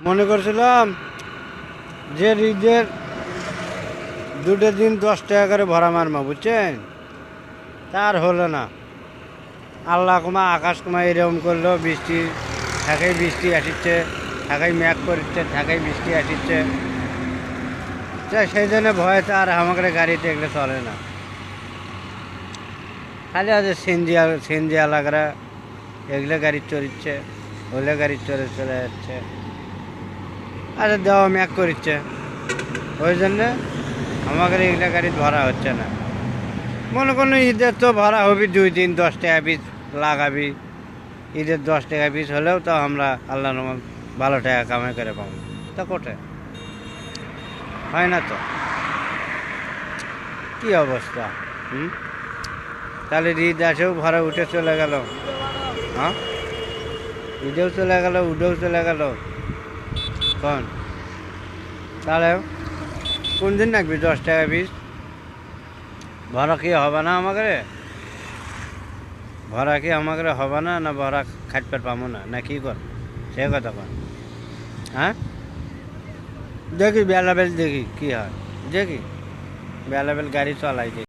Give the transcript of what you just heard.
মনে করছিলাম যে ঈদের 2 দিন 10 টাকা করে ভরা মারমা, বুঝছেন? তার হলো না। আল্লাহ কুমা আকাশ কুমা এরকম করলো, বৃষ্টি ঢাকায় বৃষ্টি আসিচ্ছে, ঢাকায় মেঘ করছে, ঢাকায় বৃষ্টি আসিচ্ছে। সেই জন্য ভয়তে আর আমাদের গাড়িতে এগুলো চলে না। খালি আছে সিএনজি আলাগরা এগুলো গাড়ি চড়িচ্ছে, ওগুলো গাড়ি চলে চলে যাচ্ছে। আচ্ছা দেওয়া ম্যাক করছে, ওই জন্যে আমাদের এগুলো গাড়ি ধরা হচ্ছে না। মনে করুন ঈদের তো ভরা হবি 2 দিন 10 টাকা পিস লাগাবি। ঈদের 10 টাকা পিস হলেও তো আমরা আল্লাহ রহমান ভালো টাকা কামাই করে পাবো। তা কোথায় হয় না তো? কি অবস্থা! তাহলে ঈদ আসেও ভরা উঠে চলে গেল। হ্যাঁ, ঈদেও চলে গেল, উঠেও চলে গেল। কোন তাহলে কোন দিন রাখবি 10 টাকা পিস? ভরা কি হবে না আমাকে? ভরা কি আমাকে হবে না? না ভরা খাটপেট পাবো না, না কি কর? সে কথা কন। হ্যাঁ, দেখি বেলাবেল দেখি কি হয়, দেখি বেলাবেল গাড়ি চালাই দেখি।